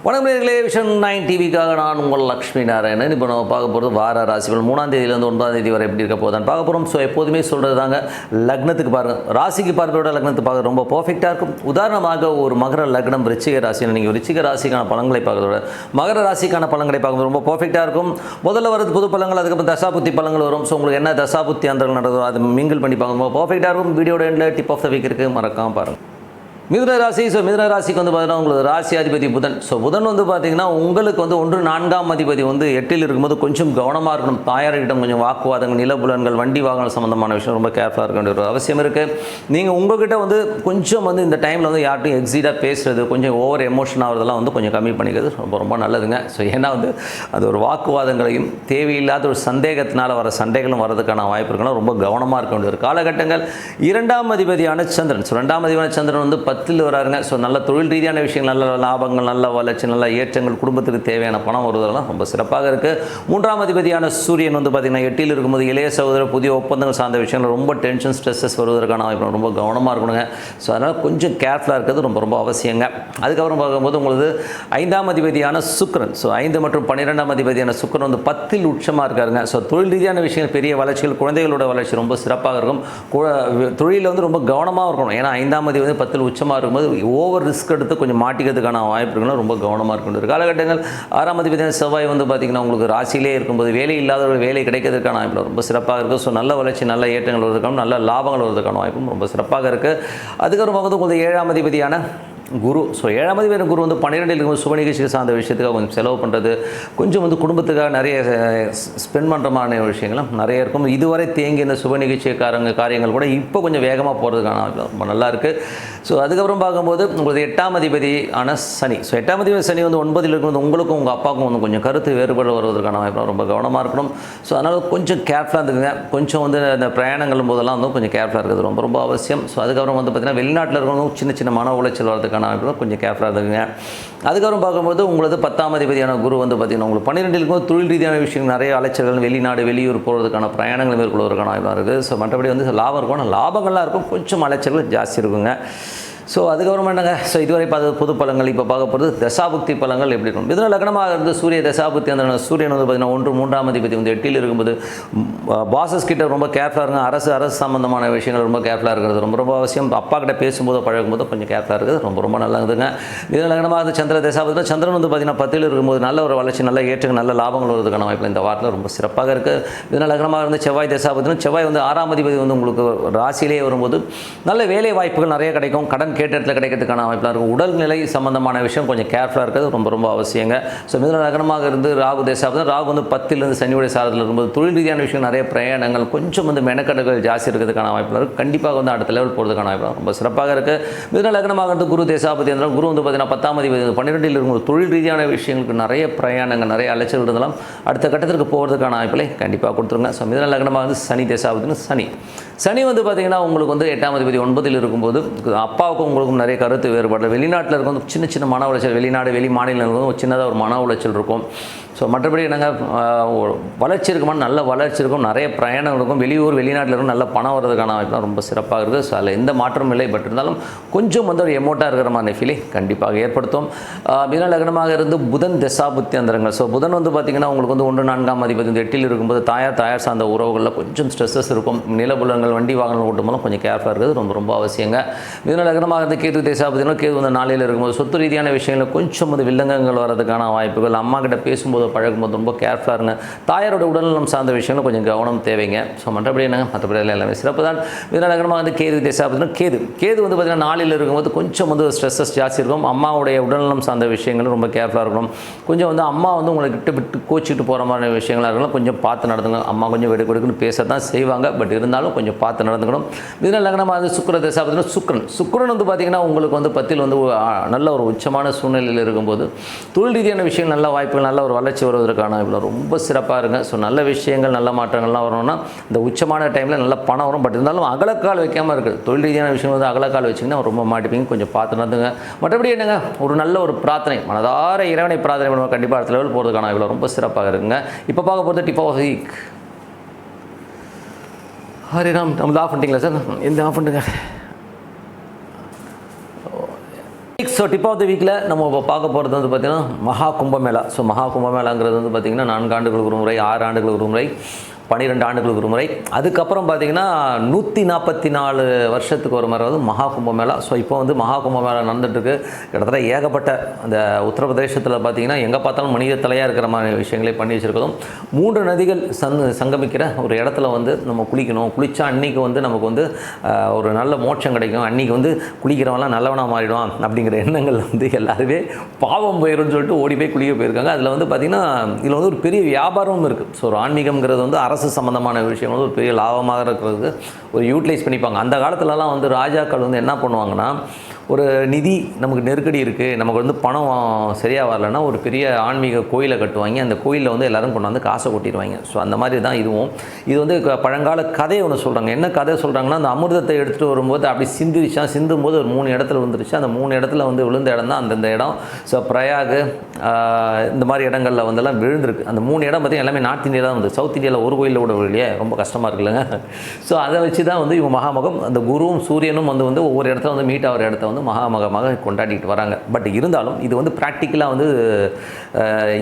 வணக்கம் நேயர்களே, விஷன் 9 டிவிக்காக நான் உங்கள் லக்ஷ்மி நாராயணன். இப்போ நம்ம பார்க்க போகிறது வார ராசிகள் 3ஆம் தேதியிலேருந்து 9ஆம் தேதி வரை எப்படி இருக்க போதான்னு பார்க்க போகிறோம். ஸோ எப்போதுமே சொல்கிறது தாங்க, லக்னத்துக்கு பாருங்கள், ராசிக்கு பார்க்கிறோட லக்னத்துக்கு பார்க்க ரொம்ப பர்ஃபெக்டாக இருக்கும். உதாரணமாக ஒரு மகர லக்னம் விருச்சிக ராசின்னு நீங்கள் விருச்சிக ராசிக்கான பலன்களை பார்க்கறதோட மகர ராசிக்கான பலன்களை பார்க்கும்போது ரொம்ப பர்ஃபெக்டாக இருக்கும். முதல்ல வரது பொது பலன்கள், அதுக்கப்புறம் தசாபுத்தி பலன்கள் வரும். ஸோ உங்களுக்கு என்ன தசாபுத்தி அந்த நடந்ததோ அதை மிங்கிள் பண்ணி பார்க்கும்போது பர்ஃபெக்டாக இருக்கும். வீடியோட எண்டில் டிப் ஆஃப் த வீக் இருக்குது, மறக்காமல் பாருங்கள். மிதுன ராசி. ஸோ மிதுன ராசிக்கு வந்து பார்த்தீங்கன்னா உங்களுக்கு ராசி அதிபதி புதன். ஸோ புதன் வந்து பார்த்தீங்கன்னா உங்களுக்கு வந்து 1/4 அதிபதி வந்து 8ல் இருக்கும்போது கொஞ்சம் கவனமாக இருக்கணும். தாயார்கிட்ட கொஞ்சம் வாக்குவாதங்கள், நிலபுலன்கள், வண்டி வாகனம் சம்மந்தமான விஷயம் ரொம்ப கேர்ஃபுல்லாக இருக்க வேண்டிய ஒரு அவசியம் இருக்குது. நீங்கள் உங்கள்கிட்ட வந்து கொஞ்சம் வந்து இந்த டைமில் வந்து யார்ட்டும் எக்ஸிடாக பேசுகிறது, கொஞ்சம் ஓவர் எமோஷன் ஆகிறதெல்லாம் வந்து கொஞ்சம் கம்மி பண்ணிக்கிறது ரொம்ப ரொம்ப நல்லதுங்க. ஸோ ஏன்னா வந்து அது ஒரு வாக்குவாதங்களையும் தேவையில்லாத ஒரு சந்தேகத்தினால் வர சண்டைகளும் வரதுக்கான வாய்ப்பு இருக்குன்னா ரொம்ப கவனமாக இருக்க வேண்டிய ஒரு காலகட்டங்கள். 2ஆம் அதிபதியான சந்திரன். ஸோ 2ஆம் அதிபதியான சந்திரன் வந்து 10ல் வராருங்க. ஸோ நல்ல தொழில் ரீதியான விஷயங்கள், நல்ல லாபங்கள், நல்ல வளர்ச்சி, நல்ல ஏற்றங்கள், குடும்பத்துக்கு தேவையான பணம் வருவதெல்லாம் ரொம்ப சிறப்பாக இருக்குது. 3ஆம் அதிபதியான சூரியன் வந்து பார்த்திங்கன்னா 8ல் இருக்கும்போது இளைய சகோதரர் புதிய ஒப்பந்தங்கள் சார்ந்த விஷயங்கள் ரொம்ப டென்ஷன் ஸ்ட்ரெஸ்ஸஸ் வருவதற்கான வாய்ப்பு ரொம்ப கவனமாக இருக்கணுங்க. ஸோ அதனால் கொஞ்சம் கேர்ஃபுல்லாக இருக்கிறது ரொம்ப ரொம்ப அவசியங்க. அதுக்கப்புறம் பார்க்கும்போது உங்களுக்கு 5ஆம் அதிபதியான சுக்கிரன். ஸோ 5 மற்றும் 12ஆம் அதிபதியான சுக்கிரன் வந்து 10ல் உச்சமாக இருக்காருங்க. ஸோ தொழில் ரீதியான விஷயங்கள், பெரிய வளர்ச்சிகள், குழந்தைகளோட வளர்ச்சி ரொம்ப சிறப்பாக இருக்கும். தொழிலில் வந்து ரொம்ப கவனமாக இருக்கணும். ஏன்னா 5ஆம் அதிபதி 10ல் உச்சமாக இருக்கும்போது ஓவர் ரிஸ்க் எடுத்து கொஞ்சம் மாட்டிக்கிறதுக்கான வாய்ப்பு இருக்குன்னா ரொம்ப கவனமாக இருக்கின்ற காலகட்டங்கள். 6ஆம் அதிபதியான செவ்வாய் வந்து பார்த்திங்கன்னா உங்களுக்கு ராசியிலே இருக்கும்போது வேலை இல்லாதவர்கள் வேலை கிடைக்கிறதுக்கான வாய்ப்பு ரொம்ப சிறப்பாக இருக்குது. ஸோ நல்ல வளர்ச்சி, நல்ல ஏற்றங்கள் வருவதற்கான, நல்ல லாபங்கள் வருவதற்கான வாய்ப்பும் ரொம்ப சிறப்பாக இருக்குது. அதுக்கப்புறம் பார்க்கும்போது உங்களுக்கு 7ஆம் அதிபதியான குரு. ஸோ 7ஆம் அதிபதி குரு வந்து 12ல் இருக்கும்போது சுப நிகழ்ச்சிகள் சார்ந்த விஷயத்துக்காக கொஞ்சம் செலவு பண்ணுறது, கொஞ்சம் வந்து குடும்பத்துக்காக நிறைய ஸ்பெண்ட் பண்ணுறமான விஷயங்களும் நிறைய இருக்கும். இதுவரை தேங்கி இந்த சுப நிகழ்ச்சி காரியங்கள் கூட இப்போ கொஞ்சம் வேகமாக போகிறதுக்கான ரொம்ப நல்லாயிருக்கு. ஸோ அதுக்கப்புறம் பார்க்கும்போது உங்களுக்கு 8ஆம் அதிபதி ஆன சனி. ஸோ 8ஆம் அதிபதி சனி வந்து 9ல் இருக்கும்போது உங்களுக்கும் உங்கள் அப்பாவுக்கும் வந்து கொஞ்சம் கருத்து வேறுபாடு வருவதற்கான வாய்ப்பு ரொம்ப கவனமாக இருக்கணும். ஸோ அதனால் கொஞ்சம் கேர்ஃபுல்லாக இருந்துக்குங்க. கொஞ்சம் வந்து இந்த பிரயாணங்கள் போதெல்லாம் வந்து கொஞ்சம் கேர்ஃபுல்லாக இருக்கிறது ரொம்ப ரொம்ப அவசியம். ஸோ அதுக்கப்புறம் வந்து பார்த்திங்கன்னா வெளிநாட்டில் இருக்கவங்க சின்ன சின்ன மன உளைச்சல் வரதுக்கான கொஞ்சம் கேர்ஃபுல்லாக இருக்குங்க. அதுக்கப்புறம் பார்க்கும்போது உங்களுக்கு 10ஆம் அதிபதியான குரு வந்து பார்த்திங்கன்னா உங்களுக்கு 12ல் இருக்கும்போது தொழில் ரீதியான விஷயங்கள், நிறைய அலைச்சல்கள், வெளிநாடு வெளியூர் போகிறதுக்கான பிரயாணங்கள் மேற்கொள்வதற்கான வாய்ப்பாக இருக்குது. ஸோ மற்றபடி வந்து லாபம் இருக்கும், ஆனால் லாபங்கள்லாம் இருக்கும், கொஞ்சம் அலைச்சல்கள் ஜாஸ்தி இருக்குங்க. ஸோ அதுக்கப்புறம் என்னங்க, ஸோ இதுவரை பார்த்து பொது பலன்கள். இப்போ பார்க்க போகிறது தசாபுக்தி பலன்கள் எப்படி இருக்கும். மிதுன லக்னமாக இருந்து சூரிய தசாபுக்தி அந்த சூரியன் வந்து பார்த்திங்கன்னா 3ஆம் அதிபதி வந்து 8ல் இருக்கும்போது பாசஸ் கிட்ட ரொம்ப கேர்ஃபுல்லாக இருங்க. அரசு சம்பந்தமான விஷயங்கள் ரொம்ப கேர்ஃபுல்லாக இருக்கிறது ரொம்ப ரொம்ப அவசியம். அப்பா கிட்ட பேசும்போது பழகும்போது கொஞ்சம் கேர்ஃபுல்லாக இருக்குது ரொம்ப ரொம்ப நல்லதுங்க. மிதுன லக்னமாக இருந்து சந்திர தசாபுக்தி, சந்திரன் வந்து பார்த்திங்கன்னா 10ல் இருக்கும்போது நல்ல ஒரு வளர்ச்சி, நல்ல ஏற்றங்கள், நல்ல லாபங்கள் வருவதற்கான வாய்ப்பு இந்த வாரத்தில் ரொம்ப சிறப்பாக இருக்குது. மிதுன லக்னமாக இருந்து செவ்வாய் தசாபுக்தி, செவ்வாய் வந்து 6ஆம் அதிபதி வந்து உங்களுக்கு ராசியிலே வரும்போது நல்ல வேலை வாய்ப்புகள் நிறைய கிடைக்கும். கடன் கேட்ட இடத்துல கிடைக்கிறதுக்கான வாய்ப்பாக இருக்கும். உடல்நிலை சம்பந்தமான விஷயம் கொஞ்சம் கேர்ஃபுல்லாக இருக்கிறது ரொம்ப ரொம்ப அவசியங்க. ஸோ மிதுன லக்னமாக இருந்து ராகு தேசாபதி, ராகு வந்து 10ல் சனியுடைய சாரத்தில் இருக்கும்போது தொழில் ரீதியான விஷயம், நிறைய பிரயாணங்கள், கொஞ்சம் வந்து மெனக்கடுகள் ஜாஸ்தி இருக்கிறதுக்கான வாய்ப்பாக இருக்குது. கண்டிப்பாக வந்து அடுத்த லெவல் போகிறதுக்கான வாய்ப்பு ரொம்ப சிறப்பாக இருக்குது. மிதுன லக்னமாக இருந்து குரு தேசாபதி இருந்தாலும் குரு வந்து பார்த்திங்கன்னா 10ஆம் அதிபதி 12ல் இருக்கும்போது தொழில் ரீதியான விஷயங்களுக்கு நிறைய பிரயாணங்கள், நிறைய அலைச்சல் இருந்தாலும் அடுத்த கட்டத்திற்கு போகிறதுக்கான வாய்ப்புகளை கண்டிப்பாக கொடுத்துருங்க. ஸோ மிதுன லக்னமாக வந்து சனி தேசாபதினு சனி வந்து பார்த்திங்கன்னா உங்களுக்கு வந்து 8ஆம் அதிபதி 9ல் இருக்கும்போது அப்பாவுக்கும் உங்களுக்கும் நிறைய கருத்து வேறுபாடு, வெளிநாட்டில் இருக்கும் சின்ன சின்ன மன உளைச்சல், வெளிநாடு வெளி மாநிலங்களுக்கும் ஒரு சின்னதாக ஒரு மன உளைச்சல் இருக்கும். ஸோ மற்றபடி என்னங்க, வளர்ச்சி இருக்குமா, நல்ல வளர்ச்சி இருக்கும், நிறைய பிரயாணம் இருக்கும், வெளியூர் வெளிநாட்டில் இருக்கும், நல்ல பணம் வர்றதுக்கான வாய்ப்புலாம் ரொம்ப சிறப்பாக இருக்குது. ஸோ அதில் எந்த மாற்றமும் இல்லை. பட் இருந்தாலும் கொஞ்சம் வந்து ஒரு எமோட்டாக இருக்கிற மாதிரி ஃபீலை கண்டிப்பாக ஏற்படுத்தும். மிதுன லக்னமாக இருந்து புதன் தசாபுத்தி அந்தரங்கள். ஸோ புதன் வந்து பார்த்திங்கன்னா உங்களுக்கு வந்து 1/4 அதிபதி வந்து 8ல் இருக்கும்போது தாயார் சார்ந்த உறவுகளில் கொஞ்சம் ஸ்ட்ரெஸ்ஸஸ் இருக்கும். நிலபுலங்கள், வண்டி வாகனங்கள் ஓட்டும்போது கொஞ்சம் கேர்ஃபுல்லாக இருக்கிறது ரொம்ப ரொம்ப அவசியங்க. மிதுன லக்னமாக இருந்து கேது தேசாபதினா கேது வந்து 4ல் இருக்கும்போது சொத்து ரீதியான விஷயங்களில் கொஞ்சம் வந்து வில்லங்கங்கள் வரதுக்கான வாய்ப்புகள், அம்மா கிட்ட பேசும்போது பழகும்போது ரொம்ப கேர்ஃபுல்லாக இருங்க. தாயாரோட உடல்நலம் சார்ந்த விஷயங்களும் கொஞ்சம் கவனம் தேவைங்க. ஸோ மற்றபடி என்னங்க, மற்றபடி எல்லாமே சிறப்பு தான். மிதுன லக்னமாக வந்து கேது தேசாபதினா கேது வந்து பார்த்திங்கன்னா 4ல் இருக்கும்போது கொஞ்சம் வந்து ஸ்ட்ரெஸ்ஸஸ் ஜாஸ்தி இருக்கும். அம்மாவுடைய உடல்நலம் சார்ந்த விஷயங்களும் ரொம்ப கேர்ஃபுல்லாக இருக்கணும். கொஞ்சம் வந்து அம்மா வந்து உங்களை விட்டு கோச்சிக்கிட்டு போகிற மாதிரி விஷயங்களாக இருக்கலாம், கொஞ்சம் பார்த்து நடந்துங்க. அம்மா கொஞ்சம் வெடுக்குன்னு பேச தான் செய்வாங்க, பட் இருந்தாலும் கொஞ்சம் பார்த்து நடந்துக்கணும். மிதுன லக்னமாக வந்து சுக்கிர தசாபதினா சுக்கிரன் வந்து பார்த்திங்கன்னா உங்களுக்கு வந்து 10ல் வந்து நல்ல ஒரு உச்சமான சூழ்நிலையில் இருக்கும்போது தொழில் ரீதியான விஷயங்கள், நல்ல வாய்ப்புகள், நல்ல ஒரு வளர்ச்சி வருவதற்கான இவ்வளோ ரொம்ப சிறப்பாக இருங்க. ஸோ நல்ல விஷயங்கள், நல்ல மாற்றங்கள்லாம் வரணும்னா இந்த உச்சமான டைமில் நல்ல பணம் வரும். பட் இருந்தாலும் அகலக்கால் வைக்காமல் இருக்குது. தொழில் ரீதியான விஷயம் வந்து அகலக்கால் வச்சிங்கன்னா ரொம்ப மாட்டிப்பீங்க, கொஞ்சம் பார்த்து நடந்துங்க. மற்றபடி என்னங்க, ஒரு நல்ல ஒரு பிரார்த்தனை, மனதார இறைவனை பிரார்த்தனை பண்ணுவோம், கண்டிப்பாக அடுத்த லெவல் போகிறதுக்கான இவ்வளோ ரொம்ப சிறப்பாக இருக்குங்க. இப்போ பார்க்க போகிறது டிப் ஆஃப் வீக். ஹரிராம், நம்ம ஆஃப் பண்ணிட்டீங்களா சார்? இந்த ஆஃப் பண்ணுங்க. ஸோ டிப் ஆஃப் த வீக்கில் நம்ம இப்போ பார்க்க போகிறது வந்து பார்த்திங்கன்னா மகா கும்பமேளா. ஸோ மகா கும்பமேளாங்கிறது வந்து பார்த்திங்கன்னா 4 ஆண்டுகளுக்கு ஒரு முறை, 6 ஆண்டுகளுக்கு ஒரு முறை, 12 ஆண்டுகளுக்கு ஒரு முறை. அதுக்கப்புறம் பார்த்திங்கன்னா 144 வருஷத்துக்கு ஒரு முறை வந்து மகா கும்பமேளா. ஸோ இப்போ வந்து மகா கும்பமேளா நடந்துட்டுருக்கு. கிட்டத்தட்ட ஏகப்பட்ட அந்த உத்தரப்பிரதேசத்தில் பார்த்திங்கன்னா எங்கே பார்த்தாலும் மனித தலையாக இருக்கிற மாதிரி விஷயங்களே பண்ணி வச்சுருக்கதும், 3 நதிகள் சங்கமிக்கிற ஒரு இடத்துல வந்து நம்ம குளிக்கணும். குளித்தா அன்றைக்கி வந்து நமக்கு வந்து ஒரு நல்ல மோட்சம் கிடைக்கும், அன்றைக்கி வந்து குளிக்கிறவங்களாம் நல்லவனாக மாறிடுவான் அப்படிங்கிற எண்ணங்கள் வந்து எல்லாருமே பாவம் போயிடும்னு சொல்லிட்டு ஓடி போய் குளிக்க போயிருக்காங்க. அதில் வந்து பார்த்திங்கன்னா இதில் வந்து ஒரு பெரிய வியாபாரமும் இருக்குது. ஸோ ஒரு ஆன்மீகம்ங்கிறது வந்து அரசு சம்பந்தமான விஷயம் வந்து ஒரு பெரிய லாபமாக இருக்கிறதுக்கு ஒரு யூட்டிலைஸ் பண்ணிப்பாங்க. அந்த காலத்துலலாம் வந்து ராஜாக்கள் வந்து என்ன பண்ணுவாங்கன்னா, ஒரு நிதி நமக்கு நெருக்கடி இருக்குது, நமக்கு வந்து பணம் சரியாக வரலைன்னா ஒரு பெரிய ஆன்மீக கோயிலை கட்டுவாங்க. அந்த கோயிலில் வந்து எல்லோரும் கொண்டாந்து காசை கொட்டிடுவாங்க. ஸோ அந்த மாதிரி தான் இதுவும். இது வந்து பழங்கால கதையை ஒன்று சொல்கிறாங்க. என்ன கதை சொல்கிறாங்கன்னா, அந்த அமிர்தத்தை எடுத்துகிட்டு வரும்போது அப்படி சிந்தும் போது ஒரு 3 இடத்துல விழுந்துருச்சு. அந்த 3 இடத்துல வந்து விழுந்த இடம் தான் அந்தந்த இடம். ஸோ பிரயாக் இந்த மாதிரி இடங்களில் வந்துலாம் விழுந்திருக்கு. அந்த 3 இடம் பார்த்திங்கன்னா எல்லாமே நார்த் இந்தியா தான் வந்து, சவுத் இந்தியாவில் ஒரு கோயிலில் கூட இல்லையே, ரொம்ப கஷ்டமாக இருக்குல்லங்க. ஸோ அதை வச்சு தான் வந்து இவங்க மகாமகம், அந்த குருவும் சூரியனும் வந்து ஒவ்வொரு இடத்துல வந்து மீட் ஆகிற இடத்த வந்து மகாமகமாக கொண்டாடிட்டு வராங்க. பட் இருந்தாலும் இது வந்து ப்ராக்டிக்கலாக வந்து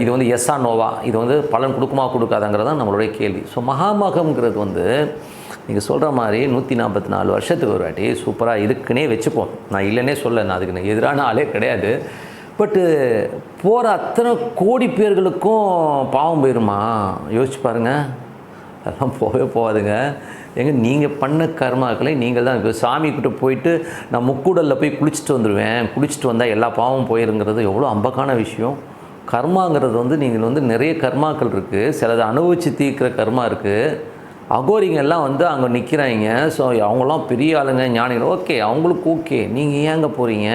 இது வந்து எஸ்ஸா நோவா, இது வந்து பலன் கொடுக்குமா கொடுக்காதங்கிறது தான் நம்மளுடைய கேள்வி. ஸோ மகாமகம்ங்கிறது வந்து நீங்கள் சொல்கிற மாதிரி 144 வருஷத்துக்கு ஒரு வாட்டி சூப்பராக இருக்குன்னே வச்சுப்போம். நான் இல்லைன்னே சொல்ல, நான் அதுக்கு எதிரான ஆளே கிடையாது. பட்டு போகிற அத்தனை கோடி பேர்களுக்கும் பாவம் போயிடுமா? யோசிச்சு பாருங்கள். அதெல்லாம் போகாதுங்க. ஏங்க நீங்கள் பண்ண கர்மாக்களை நீங்கள் தான். இப்போ சாமிக்கிட்ட போயிட்டு நான் முக்கூடலில் போய் குளிச்சுட்டு வந்துடுவேன், குளிச்சுட்டு வந்தால் எல்லா பாவமும் போயிருங்கிறது எவ்வளோ அம்பக்கான விஷயம். கர்மாங்கிறது வந்து நீங்கள் வந்து நிறைய கர்மாக்கள் இருக்குது. சிலது அனுபவித்து தீர்க்கிற கர்மா இருக்குது. அகோரிங்கெல்லாம் வந்து அங்கே நிற்கிறாங்க. ஸோ அவங்களாம் பெரிய ஆளுங்க, ஞானிகள், ஓகே, அவங்களுக்கு ஓகே. நீங்கள் ஏங்க போகிறீங்க?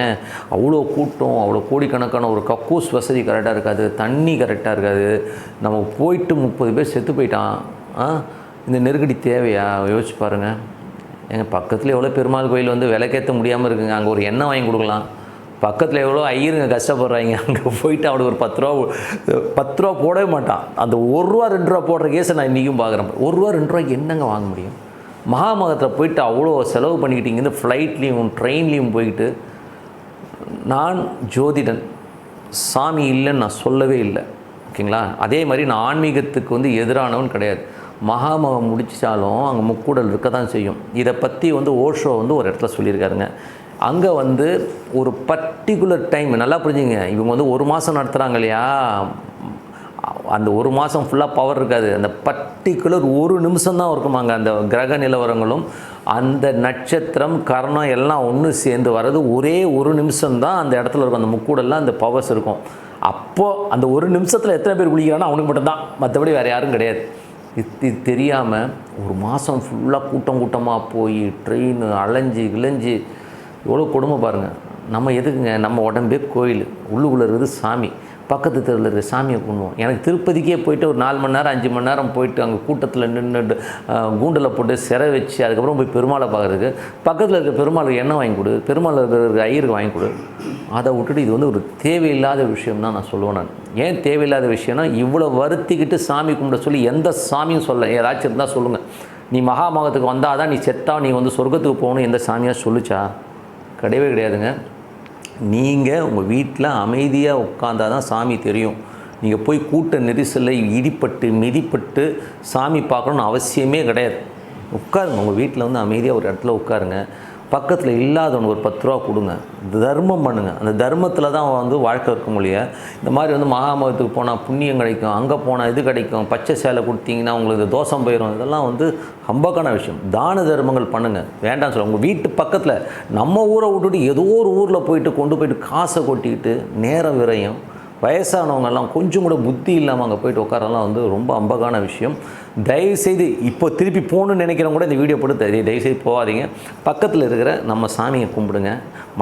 அவ்வளோ கூட்டம், அவ்வளோ கோடிக்கணக்கான ஒரு கக்கூஸ் வசதி கரெக்டாக இருக்காது, தண்ணி கரெக்டாக இருக்காது. நம்ம போயிட்டு 30 பேர் செத்து போயிட்டான். இந்த நெருக்கடி தேவையா? யோசிச்சு பாருங்கள். எங்கள் பக்கத்தில் எவ்வளோ பெருமாள் கோயில் வந்து விலைக்கேற்ற முடியாமல் இருக்குங்க. அங்கே ஒரு எண்ணெய் வாங்கி கொடுக்கலாம். பக்கத்தில் எவ்வளோ ஐயருங்க கஷ்டப்படுறாங்க. அங்கே போயிட்டு அவனுக்கு ஒரு 10 ரூபா போடவே மாட்டான். அந்த 1 ரூபா 2 ரூபா போடுற கேஸை நான் இன்றைக்கும் பார்க்குறேன். 1 ரூபா 2 ரூபாய்க்கு என்னங்க வாங்க முடியும்? மகாமகத்தில் போயிட்டு அவ்வளோ செலவு பண்ணிக்கிட்டு இங்கேருந்து ஃப்ளைட்லேயும் ட்ரெயின்லேயும் போய்கிட்டு, நான் ஜோதிடன், சாமி இல்லைன்னு நான் சொல்லவே இல்லை, ஓகேங்களா? அதே மாதிரி நான் ஆன்மீகத்துக்கு வந்து எதிரானவன் கிடையாது. மகாமகம் முடிச்சாலும் அங்கே முக்கூடல் இருக்க தான் செய்யும். இதை பற்றி வந்து ஓஷோ வந்து ஒரு இடத்துல சொல்லியிருக்காருங்க. அங்கே வந்து ஒரு பர்டிகுலர் டைம், நல்லா புரிஞ்சுங்க, இவங்க வந்து 1 மாதம் நடத்துகிறாங்க இல்லையா, அந்த 1 மாதம் ஃபுல்லாக பவர் இருக்காது. அந்த பர்டிகுலர் 1 நிமிஷம் தான் இருக்குமாங்க. அந்த கிரக நிலவரங்களும் அந்த நட்சத்திரம் கரணம் எல்லாம் ஒன்று சேர்ந்து வர்றது ஒரே 1 நிமிஷம்தான் அந்த இடத்துல இருக்கும். அந்த முக்கூடெல்லாம் அந்த பவர்ஸ் இருக்கும். அப்போது அந்த 1 நிமிஷத்தில் எத்தனை பேர் குளிக்கிறானோ அவனுக்கு மட்டும்தான், மற்றபடி வேறு யாரும் கிடையாது. இது தெரியாமல் 1 மாதம் ஃபுல்லாக கூட்டமாக போய் ட்ரெயின் அலைஞ்சி கிளைஞ்சி எவ்வளோ கொடுமை பாருங்கள். நம்ம எதுக்குங்க? நம்ம உடம்பே கோயில், உள்ளுக்குள்ளே இருக்குது சாமி, பக்கத்து தெருவில் இருக்கிற சாமியை கும்பிடுவோம். எனக்கு திருப்பதிக்கே போயிட்டு ஒரு 4 மணி நேரம் 5 மணி நேரம் போயிட்டு அங்கே கூட்டத்தில் நின்று கூண்டில் போட்டு சிறை வச்சு அதுக்கப்புறம் போய் பெருமாளை பார்க்குறதுக்கு பக்கத்தில் இருக்க பெருமாளுக்கு எண்ணெய் வாங்கி கொடு, பெருமாள் இருக்கிற ஐயருக்கு வாங்கி கொடு. அதை விட்டுட்டு இது வந்து ஒரு தேவையில்லாத விஷயம் தான் நான் சொல்லுவேன். நான் ஏன் தேவையில்லாத விஷயம்னா, இவ்வளோ வருத்திக்கிட்டு சாமி கும்பிட சொல்லி எந்த சாமியும் சொல்ல, ஏதாச்சும் இருந்தால் சொல்லுங்கள். நீ மகாமகத்துக்கு வந்தால் தான் நீ செத்தா நீ வந்து சொர்க்கத்துக்கு போகணும் எந்த சாமியாக சொல்லிச்சா? கிடையவே கிடையாதுங்க. நீங்கள் உங்கள் வீட்டில் அமைதியாக உட்காந்தா தான் சாமி தெரியும். நீங்கள் போய் கூட்ட நெரிசலில் இடிப்பட்டு மிதிப்பட்டு சாமி பார்க்கணுன்னு அவசியமே கிடையாது. உட்காருங்க, உங்கள் வீட்டில் வந்து அமைதியாக ஒரு இடத்துல உட்காருங்க. பக்கத்தில் இல்லாதவனுக்கு ஒரு 10 ரூபா கொடுங்க, தர்மம் பண்ணுங்கள். அந்த தர்மத்தில் தான் வந்து வாழ்க்கை இருக்க முடியும். இந்த மாதிரி வந்து மகாமகத்துக்கு போனால் புண்ணியம் கிடைக்கும், அங்கே போனால் இது கிடைக்கும், பச்சை சேலை கொடுத்தீங்கன்னா உங்களுக்கு தோஷம் போயிடும். இதெல்லாம் வந்து ஹம்பக்கான விஷயம். தான தர்மங்கள் பண்ணுங்கள், வேண்டாம்னு சொல்ல. உங்கள் வீட்டு பக்கத்தில் நம்ம ஊரை விட்டுட்டு ஏதோ ஒரு ஊரில் போயிட்டு கொண்டு போயிட்டு காசை கொட்டிக்கிட்டு நேரம் விரையும். வயசானவங்கெல்லாம் கொஞ்சம் கூட புத்தி இல்லாமல் அங்கே போயிட்டு உட்காரலாம் வந்து ரொம்ப அம்பகான விஷயம். தயவுசெய்து இப்போ திருப்பி போகணுன்னு நினைக்கிறவங்க கூட இந்த வீடியோ போட்டு தயவுசெய்து போகாதீங்க. பக்கத்தில் இருக்கிற நம்ம சாமியை கும்பிடுங்க,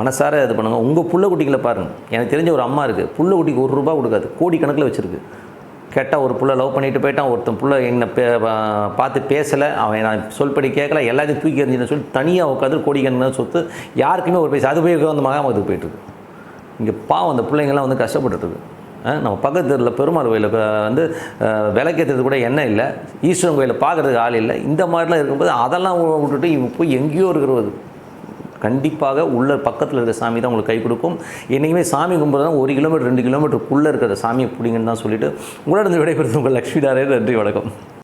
மனசார இது பண்ணுங்கள். உங்கள் புள்ள குட்டிகளை பாருங்கள். எனக்கு தெரிஞ்ச ஒரு அம்மா இருக்குது, புள்ள குட்டிக்கு 1 ரூபா கொடுக்காது, கோடிக்கணக்கில் வச்சுருக்கு. கேட்டால் ஒரு புள்ள லவ் பண்ணிட்டு போயிட்டான், ஒருத்தன் புள்ள என்னை பார்த்து பேசலை, அவன் நான் சொல்படி கேட்கல, எல்லாத்தையும் தூக்கி எறிஞ்சின்னு சொல்லி தனியாக உட்காந்து கோடிக்கணக்கில் சொத்து, யாருக்குமே ஒரு பைசா. அது போய் வந்து மகாமகத்துக்கு போயிட்டுருக்கு. இங்கே பாவம் அந்த பிள்ளைங்கள்லாம் வந்து கஷ்டப்பட்டுருக்கு. நம்ம பக்கத்தில் பெருமாள் கோயிலில் வந்து விளக்கேற்றுறது கூட எண்ணெய் இல்லை, ஈஸ்வரன் கோயிலில் பார்க்குறதுக்கு ஆள் இல்லை. இந்த மாதிரிலாம் இருக்கும்போது அதெல்லாம் விட்டுட்டு இவங்க போய் எங்கேயோ இருக்கிறது கண்டிப்பாக உள்ள பக்கத்தில் இருக்கிற சாமி தான் உங்களுக்கு கை கொடுக்கும். என்றைக்குமே சாமி கும்பிட்றதா 1 கிலோமீட்டர் 2 கிலோமீட்டருக்குள்ளே இருக்கிற சாமியை பிடிங்கன்னு தான் சொல்லிவிட்டு உங்களிடம் விடைபெறுவது உங்கள் லக்ஷ்மி நாராயணன். நன்றி, வணக்கம்.